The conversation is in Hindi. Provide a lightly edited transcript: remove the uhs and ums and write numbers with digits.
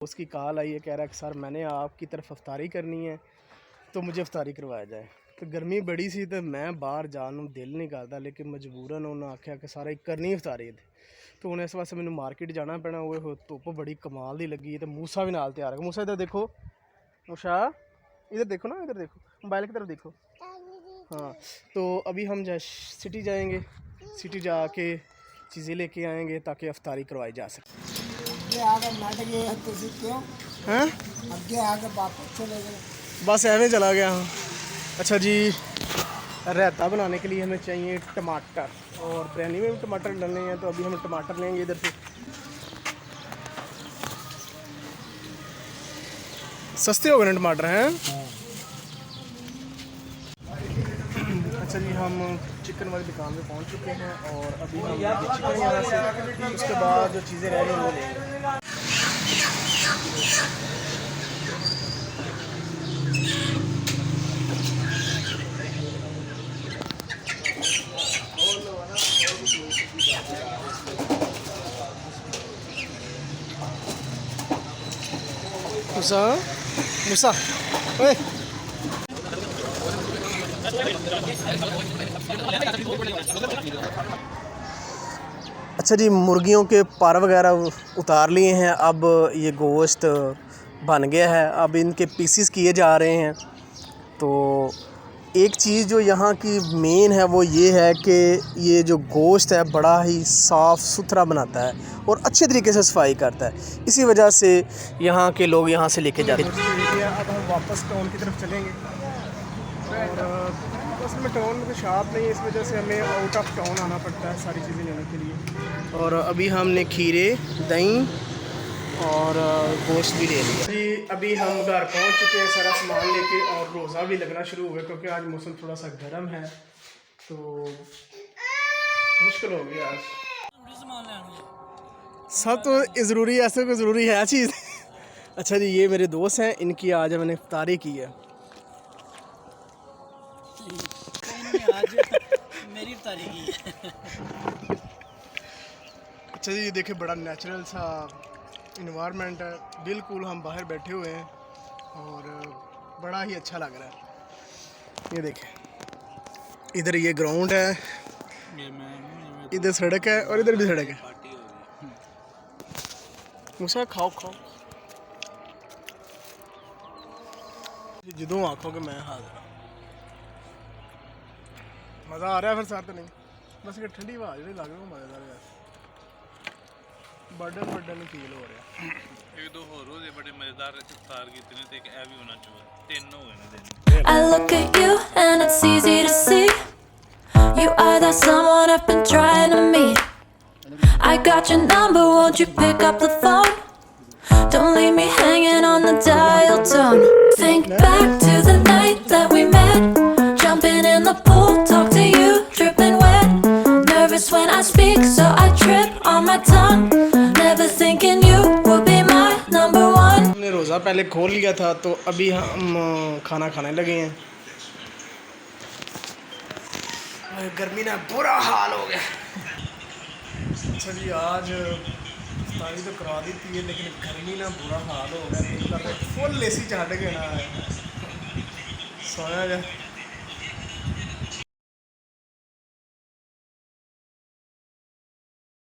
उसकी कॉल आई है, कह रहा है कि सर मैंने आपकी तरफ अफ्तारी करनी है तो मुझे अफ्तारी करवाया जाए। तो गर्मी बड़ी सी तो मैं बाहर जाने दिल नहीं करता, लेकिन मजबूरन उन्होंने आख्या कि सारा करनी अफ्तारी तो हूँ इस वास्ते मैंने मार्केट जाना पैना। वो धुप्प बड़ी कमाल दी लगी है तो मूसा भी नाल तैयार है। मूसा इधर देखो, मूसा इधर देखो ना, इधर देखो, मोबाइल की तरफ देखो। हाँ, तो अभी हम सिटी जाएंगे, सिटी जाके चीज़ें लेके आएंगे ताकि अफ्तारी करवाई जा सके। हैं बस एवं चला गया। हाँ अच्छा जी, रायता बनाने के लिए हमें चाहिए टमाटर, और बिरयानी में भी टमाटर डालने हैं तो अभी हम टमाटर लेंगे इधर से। सस्ते हो गए टमाटर हैं। अच्छा जी, हम चिकन वाली दुकान पे पहुंच चुके हैं और अभी हम चिकन यहाँ से, उसके बाद जो चीज़ें रह रही हैं वो लेंगे। मूसा मूसा ओए, अच्छा जी, मुर्गियों के पर वगैरह उतार लिए हैं। अब ये गोश्त बन गया है, अब इनके पीसीस किए जा रहे हैं। तो एक चीज़ जो यहाँ की मेन है वो ये है कि ये जो गोश्त है बड़ा ही साफ़ सुथरा बनाता है और अच्छे तरीके से सफाई करता है, इसी वजह से यहाँ के लोग यहाँ से लेके जाते हैं। अब हम वापस टाउन की तरफ चलेंगे और उसमें टाउन में शॉप नहीं है, इस वजह से हमें आउट ऑफ टाउन आना पड़ता है सारी चीज़ें लेने के लिए। और अभी हमने खीरे, दही और गोश्त भी ले लिया जी। अभी हम घर पहुंच चुके हैं सारा सामान लेके, और रोज़ा भी लगना शुरू हो गया क्योंकि आज मौसम थोड़ा सा गर्म है तो मुश्किल हो गया आज। सब तो ज़रूरी है, ऐसे कोई ज़रूरी है चीज़। अच्छा जी, ये मेरे दोस्त हैं, इनकी आज मैंने इफ्तारी की है। आज मेरी इफ्तारी की है। अच्छा जी, ये देखे बड़ा नेचुरल सा इन्वायरमेंट है, बिल्कुल हम बाहर बैठे हुए हैं और बड़ा ही अच्छा लग रहा है। ये देखें, इधर ये ग्राउंड है, इधर सड़क है और इधर भी सड़क है। मूसा खाओ खाओ, जो आँखों के मैं हाजिर। मज़ा आ रहा है फिर साथ तो नहीं, बस ये ठंडी हवा जो लग रहा है मज़ेदार है। बर्डन फील हो रहा है। एक दो होर होदे बड़े मजेदार इफ्तार कीते ने ते एक ए भी होना चाहिए, तीन हो गए ने दिन। I look at you and it's easy to see you are that someone I've been trying to meet. I got your number, won't you pick up the phone? Don't leave me hanging on the dial tone. Think back to the night that we met, jumping in the pool, talk to you, dripping wet. Nervous when I speak, so I trip on my tongue. Never thinking you would be my number one. हमने रोज़ा पहले खोल लिया था तो अभी हम खाना खाने लगे हैं। गर्मी ना बुरा हाल हो गया। अच्छा जी, आज इफ्तारी तो करा दी थी लेकिन गर्मी ना बुरा हाल हो गया, फुल एसी चढ़ के ना सोया जाए।